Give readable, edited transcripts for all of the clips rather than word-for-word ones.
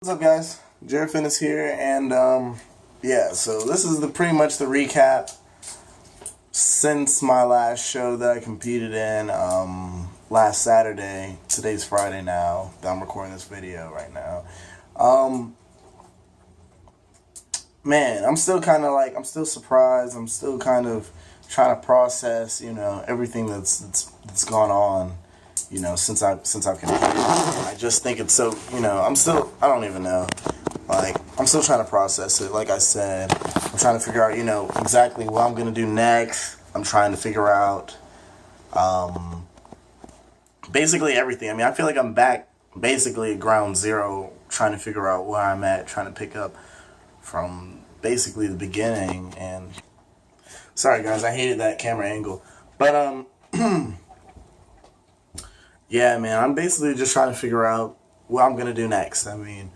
What's up, guys? Jared Fitness here, and yeah, so this is pretty much the recap since my last show that I competed in last Saturday. Today's Friday now that I'm recording this video right now. Man, I'm still kind of like, I'm still surprised. I'm still kind of trying to process, everything that's gone on, since I've competed. I just think it's so, I don't even know. Like, I'm still trying to process it. Like I said, I'm trying to figure out, exactly what I'm going to do next. I'm trying to figure out, basically everything. I mean, I feel like I'm back basically at ground zero, trying to figure out where I'm at, trying to pick up from basically the beginning. And sorry, guys, I hated that camera angle. But, yeah, man, I'm basically just trying to figure out what I'm going to do next. I mean,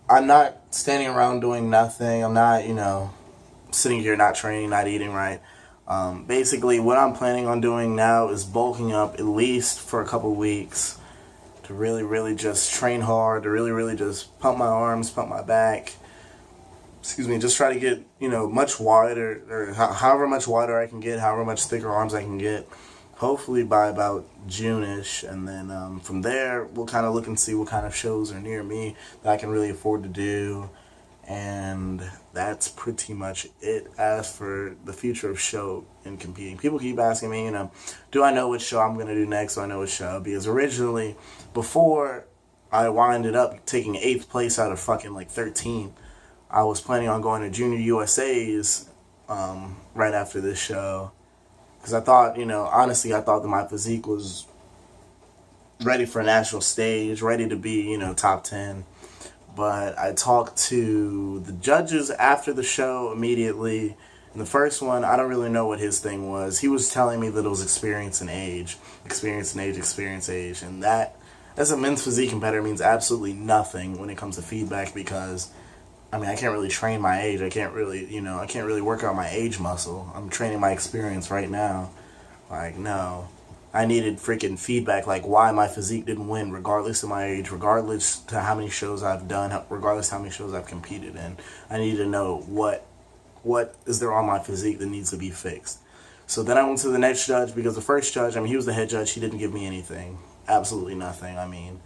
I'm not standing around doing nothing. I'm not, sitting here not training, not eating right. Basically, what I'm planning on doing now is bulking up at least for a couple weeks to really, really just train hard, to really, really just pump my arms, pump my back. Excuse me, just try to get, much wider, or however much wider I can get, however much thicker arms I can get. Hopefully by about June-ish, and then from there we'll kind of look and see what kind of shows are near me that I can really afford to do, and that's pretty much it as for the future of show and competing. People keep asking me, do I know which show I'm going to do next? Do I know which show? Because originally, before I winded up taking 8th place out of fucking like 13, I was planning on going to Junior USA's right after this show. Because I thought, honestly, I thought that my physique was ready for a national stage, ready to be, top 10. But I talked to the judges after the show immediately. And the first one, I don't really know what his thing was. He was telling me that it was experience and age. Experience and age, experience, age. And that, as a men's physique competitor, means absolutely nothing when it comes to feedback, because I can't really train my age. I can't really, I can't really work out my age muscle. I'm training my experience right now. Like, no. I needed freaking feedback, like why my physique didn't win, regardless of my age, regardless to how many shows I've done, regardless how many shows I've competed in. I need to know what is there on my physique that needs to be fixed. So then I went to the next judge, because the first judge, he was the head judge. He didn't give me anything. Absolutely nothing.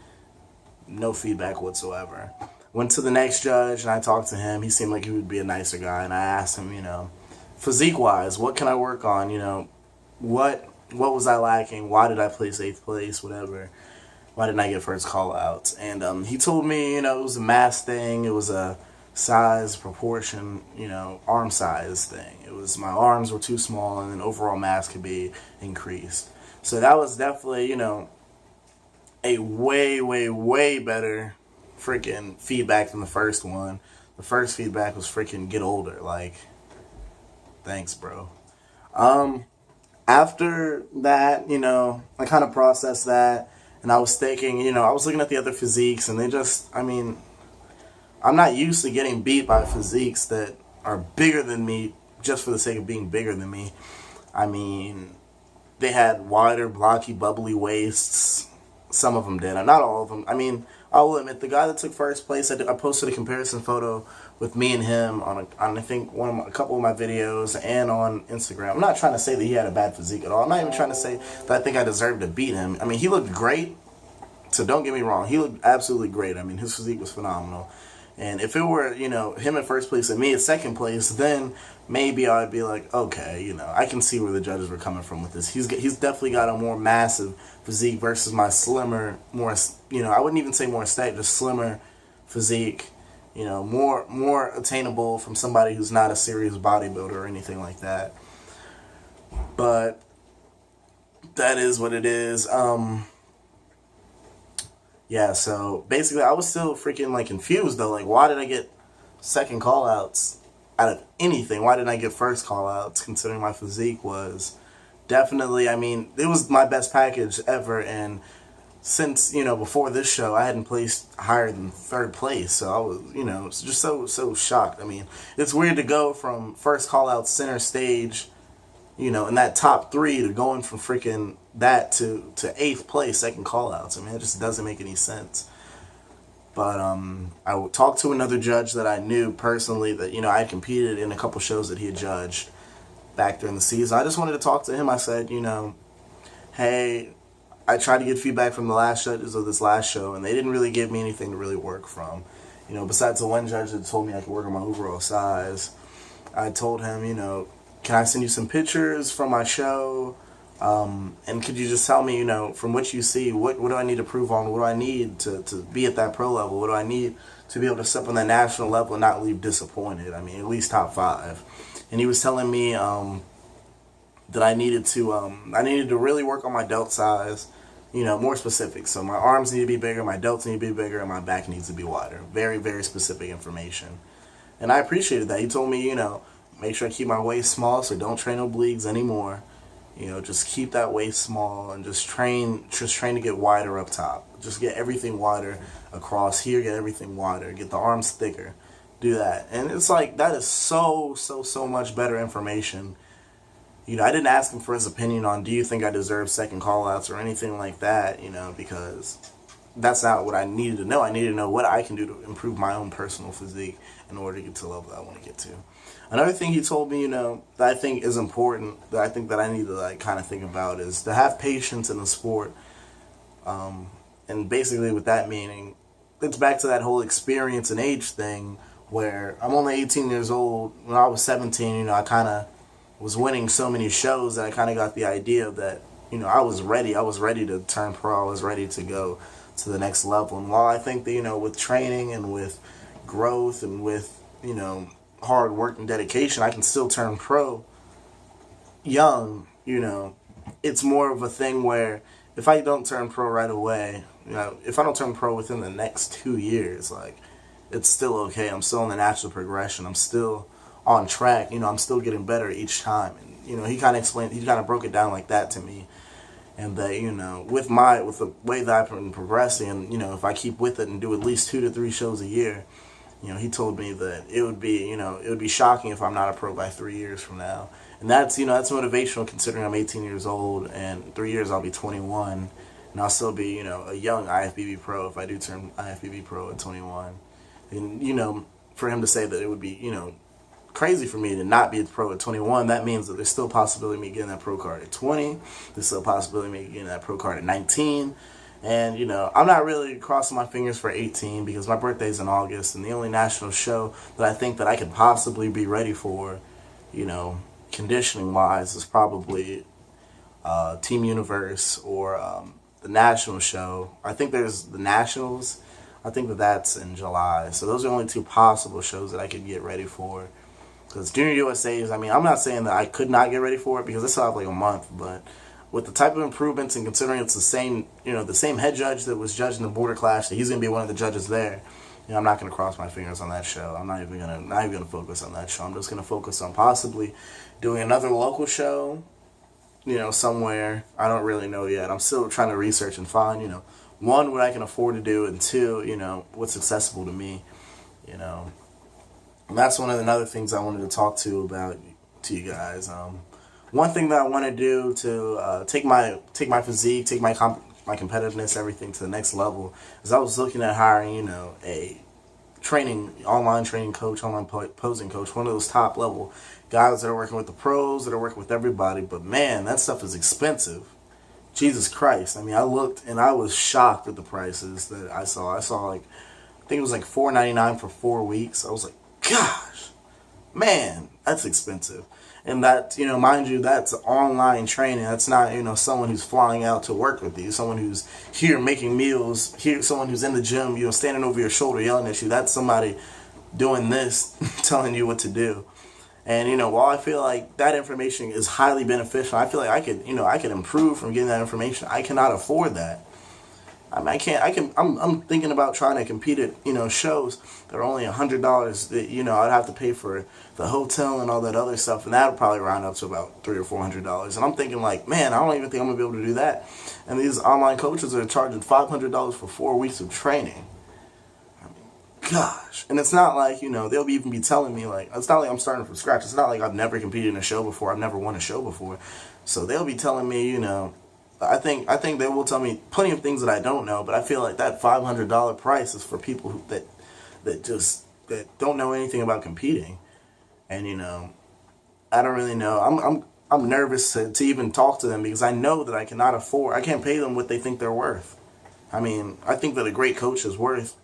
No feedback whatsoever. Went to the next judge, and I talked to him. He seemed like he would be a nicer guy, and I asked him, physique-wise, what can I work on? What was I lacking? Why did I place 8th place? Whatever. Why didn't I get first call-outs? And he told me, it was a mass thing. It was a size, proportion, arm size thing. It was my arms were too small, and then overall mass could be increased. So that was definitely, a way, way, way better freaking feedback than the first one. The first feedback was freaking get older. Like, thanks, bro. After that, I kind of processed that, and I was thinking, I was looking at the other physiques, and they just, I'm not used to getting beat by physiques that are bigger than me just for the sake of being bigger than me. They had wider, blocky, bubbly waists. Some of them did. Not all of them. I will admit, the guy that took first place, I posted a comparison photo with me and him on I think a couple of my videos and on Instagram. I'm not trying to say that he had a bad physique at all. I'm not even trying to say that I think I deserved to beat him. He looked great, so don't get me wrong. He looked absolutely great. His physique was phenomenal. And if it were, him in first place and me in second place, then maybe I'd be like, okay, I can see where the judges were coming from with this. He's definitely got a more massive physique versus my slimmer, more, I wouldn't even say more aesthetic, just slimmer physique, more attainable from somebody who's not a serious bodybuilder or anything like that. But that is what it is. Yeah, so basically I was still freaking confused though. Like, why did I get second call-outs out of anything? Why didn't I get first call-outs, considering my physique was definitely, it was my best package ever. And since, before this show, I hadn't placed higher than 3rd place. So I was, just so shocked. It's weird to go from first call-out center stage, in that top 3 to going from freaking that to 8th place, second call-outs. It just doesn't make any sense. But I talked to another judge that I knew personally that, I had competed in a couple shows that he had judged back during the season. I just wanted to talk to him. I said, hey, I tried to get feedback from the last judges of this last show, and they didn't really give me anything to really work from. Besides the one judge that told me I could work on my overall size, I told him, can I send you some pictures from my show? And could you just tell me, from what you see, what do I need to prove on? What do I need to be at that pro level? What do I need to be able to step on that national level and not leave disappointed? I mean, at least top 5. And he was telling me that I needed to really work on my delt size, more specific. So my arms need to be bigger, my delts need to be bigger, and my back needs to be wider. Very, very specific information. And I appreciated that. He told me, make sure I keep my waist small, so don't train obliques anymore. Just keep that waist small and just train to get wider up top. Just get everything wider across here, get everything wider, get the arms thicker. Do that. And it's like, that is so much better information. I didn't ask him for his opinion on, do you think I deserve second call-outs or anything like that, because that's not what I needed to know. I needed to know what I can do to improve my own personal physique in order to get to the level that I want to get to. Another thing he told me, that I think is important, that I think that I need to kind of think about, is to have patience in the sport. And basically with that meaning, it's back to that whole experience and age thing, where I'm only 18 years old. When I was 17, I kind of was winning so many shows that I kind of got the idea that, I was ready. I was ready to turn pro. I was ready to go to the next level. And while I think that, with training and with growth and with, hard work and dedication, I can still turn pro young, it's more of a thing where if I don't turn pro right away, if I don't turn pro within the next 2 years, it's still okay. I'm still in the natural progression. I'm still on track. I'm still getting better each time. And, he kind of broke it down like that to me. And that, with the way that I've been progressing, and, if I keep with it and do at least 2 to 3 shows a year, he told me that it would be shocking if I'm not a pro by 3 years from now. And that's motivational, considering I'm 18 years old, and in 3 years I'll be 21, and I'll still be, a young IFBB pro if I do turn IFBB pro at 21. And, for him to say that it would be, crazy for me to not be a pro at 21, that means that there's still a possibility of me getting that pro card at 20. There's still a possibility of me getting that pro card at 19. And, I'm not really crossing my fingers for 18 because my birthday's in August, and the only national show that I think that I could possibly be ready for, conditioning-wise, is probably Team Universe or the national show. I think there's the Nationals. I think that's in July. So those are the only 2 possible shows that I could get ready for. Because Junior USA's, I'm not saying that I could not get ready for it because I still have a month, but with the type of improvements and considering it's the same head judge that was judging the Border Clash, that he's going to be one of the judges there, I'm not going to cross my fingers on that show. I'm not even going to focus on that show. I'm just going to focus on possibly doing another local show, somewhere. I don't really know yet. I'm still trying to research and find, 1, what I can afford to do, and 2, what's accessible to me, And that's one of the other things I wanted to talk to you guys. One thing that I want to do to take my physique, take my competitiveness, everything to the next level, is I was looking at hiring, a online training coach, online posing coach, one of those top level guys that are working with the pros, that are working with everybody. But man, that stuff is expensive. Jesus Christ. I looked and I was shocked at the prices that I saw. I think it was $4.99 for 4 weeks. I was like, gosh, man, that's expensive. And that, mind you, that's online training. That's not, someone who's flying out to work with you. Someone who's here making meals. Someone who's in the gym, standing over your shoulder yelling at you. That's somebody doing this, telling you what to do. And, while I feel like that information is highly beneficial, I feel like I could improve from getting that information. I cannot afford that. I'm thinking about trying to compete at, shows that are only $100 that, I'd have to pay for the hotel and all that other stuff, and that would probably round up to about $300 or $400. And I'm thinking man, I don't even think I'm going to be able to do that. And these online coaches are charging $500 for 4 weeks of training. Gosh. And it's not like, they'll even be telling me, it's not like I'm starting from scratch. It's not like I've never competed in a show before. I've never won a show before. So they'll be telling me, I think they will tell me plenty of things that I don't know, but I feel like that $500 price is for people that don't know anything about competing. And I don't really know. I'm nervous to even talk to them because I know that I can't pay them what they think they're worth. I mean, I think that a great coach is worth,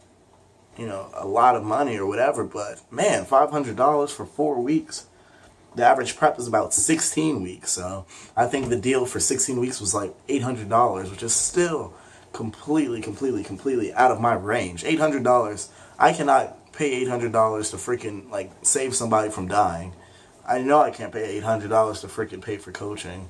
a lot of money or whatever, but man, $500 for 4 weeks. The average prep is about 16 weeks, so I think the deal for 16 weeks was like $800, which is still completely out of my range. $800, I cannot pay $800 to freaking like save somebody from dying. I know I can't pay $800 to freaking pay for coaching.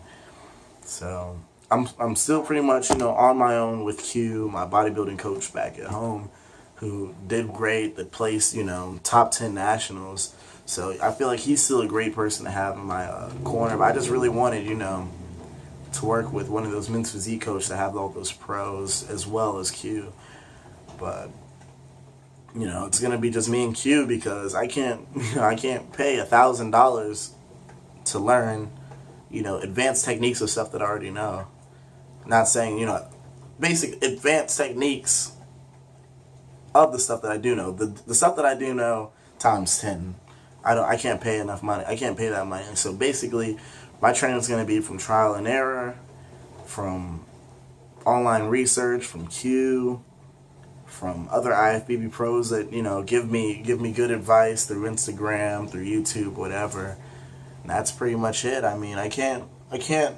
So I'm still pretty much on my own with Q, my bodybuilding coach back at home, who did great, that placed top 10 nationals. So I feel like he's still a great person to have in my corner. But I just really wanted to work with one of those men's physique coaches to have all those pros as well as Q. But it's gonna be just me and Q because I can't I can't pay $1,000 to learn advanced techniques of stuff that I already know. Not saying basic advanced techniques of the stuff that I do know. The stuff that I do know times 10. I can't pay enough money. I can't pay that money. So basically, my training is going to be from trial and error, from online research, from Q, from other IFBB pros that give me good advice through Instagram, through YouTube, whatever. And that's pretty much it. I mean, I can't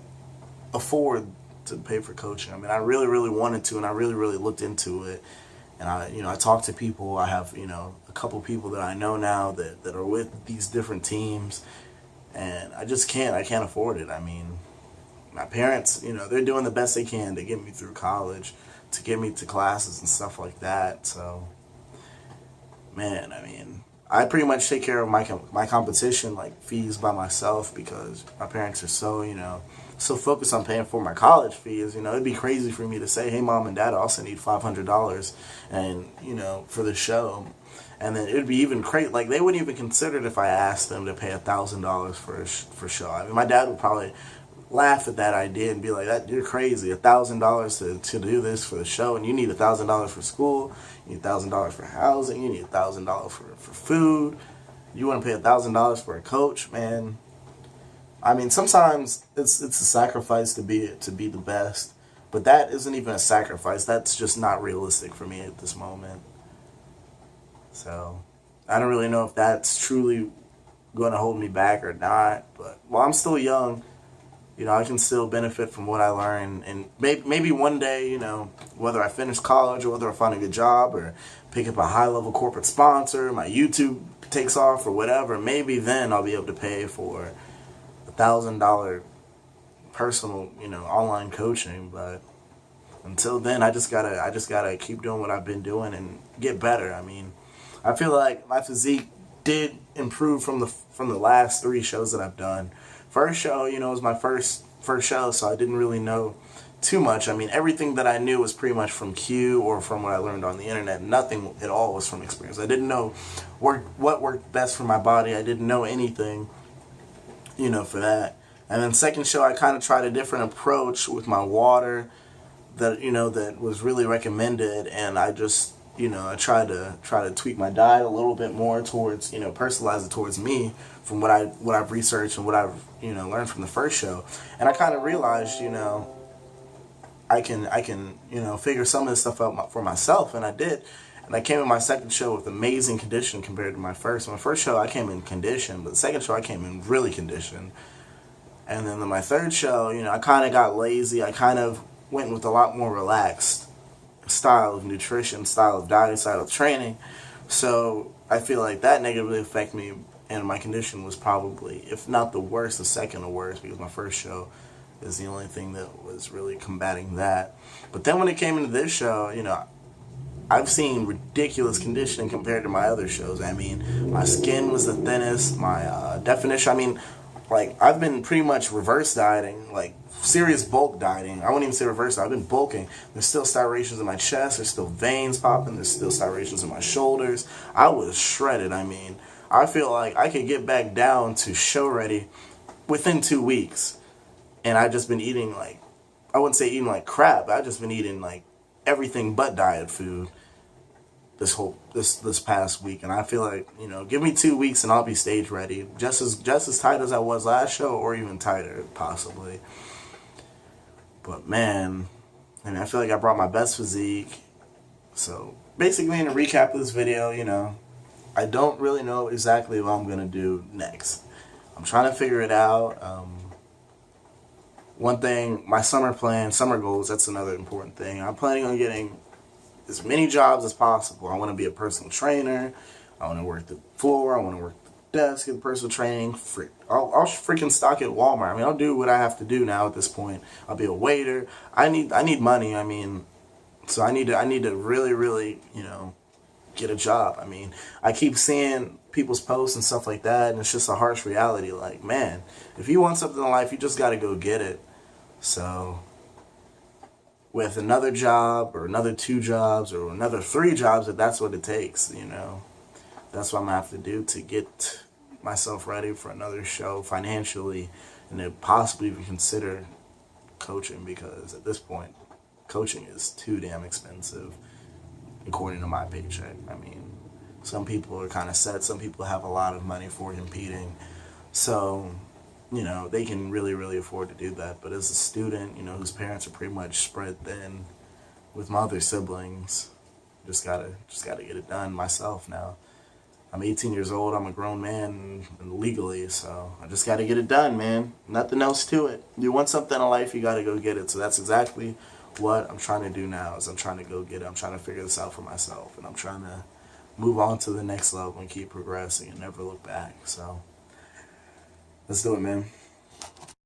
afford to pay for coaching. I mean, I really wanted to, and I really looked into it. And I talked to people. I have a couple people that I know now that are with these different teams, and I can't afford it. I mean, my parents, they're doing the best they can to get me through college, to get me to classes and stuff like that. So, man, I mean, I pretty much take care of my competition like fees by myself because my parents are so focused on paying for my college fees. It'd be crazy for me to say, hey, mom and dad, I also need $500 and for the show. And then it'd be even crazy. Like, they wouldn't even consider it if I asked them to pay $1,000 for show. I mean, my dad would probably laugh at that idea and be like, "That you're crazy. $1,000 to do this for the show, and you need $1,000 for school. You need $1,000 for housing. You need $1,000 for food. You want to pay $1,000 for a coach, man?" I mean, sometimes it's a sacrifice to be the best, but that isn't even a sacrifice. That's just not realistic for me at this moment. So I don't really know if that's truly going to hold me back or not. But while I'm still young, I can still benefit from what I learn, and maybe one day, whether I finish college or whether I find a good job or pick up a high-level corporate sponsor, my YouTube takes off or whatever, maybe then I'll be able to pay for $1,000 personal, online coaching. But until then, I just gotta keep doing what I've been doing and get better. I mean, I feel like my physique did improve from the last 3 shows that I've done. First show, was my first show, so I didn't really know too much. I mean, everything that I knew was pretty much from Q or from what I learned on the internet. Nothing at all was from experience. I didn't know what worked best for my body. I didn't know anything, for that. And then second show, I kind of tried a different approach with my water that, that was really recommended, and I just, I tried to tweak my diet a little bit more towards, personalize it towards me from what I've researched and what I've, learned from the first show. And I kind of realized, I can figure some of this stuff out for myself, and I did. And I came in my second show with amazing condition compared to my first. My first show, I came in condition, but the second show, I came in really conditioned. And then my third show, I kind of got lazy. I kind of went with a lot more relaxed style of nutrition, style of diet, style of training. So I feel like that negatively affected me, and my condition was probably, if not the worst, the second to worst, because my first show is the only thing that was really combating that. But then when it came into this show, I've seen ridiculous conditioning compared to my other shows. I mean, my skin was the thinnest, my definition, I mean, like, I've been pretty much reverse dieting, like serious bulk dieting. I wouldn't even say reverse diet. I've been bulking. There's still striations in my chest. There's still veins popping. There's still striations in my shoulders. I was shredded. I mean, I feel like I could get back down to show ready within 2 weeks. And I've just been eating like I wouldn't say eating like crap. I've just been eating like everything but diet food this past week, and I feel like, you know, give me 2 weeks and I'll be stage ready, just as tight as I was last show, or even tighter possibly. But man, I mean, I feel like I brought my best physique. So basically, in a recap of this video, you know, I don't really know exactly what I'm gonna do next. I'm trying to figure it out. One thing, my summer plan, summer goals, that's another important thing. I'm planning on getting as many jobs as possible. I want to be a personal trainer. I want to work the floor. I want to work the desk in personal training. I'll freaking stock at Walmart. I mean, I'll do what I have to do now at this point. I'll be a waiter. I need money. I mean, so I need to really, really, you know, get a job. I mean, I keep seeing people's posts and stuff like that, and it's just a harsh reality. Like, man, if you want something in life, you just got to go get it. So with another job, or another 2 jobs, or another 3 jobs, if that's what it takes, you know, that's what I'm gonna have to do to get myself ready for another show financially, and then possibly even consider coaching, because at this point, coaching is too damn expensive according to my paycheck. I mean, some people are kind of set, some people have a lot of money for competing, so, you know, they can really, really afford to do that. But as a student, you know, whose parents are pretty much spread thin with my other siblings, just gotta get it done myself now. I'm 18 years old, I'm a grown man legally, so I just gotta get it done, man. Nothing else to it. You want something in life, you gotta go get it. So that's exactly what I'm trying to do now, is I'm trying to go get it. I'm trying to figure this out for myself, and I'm trying to move on to the next level and keep progressing and never look back. So let's do it, man.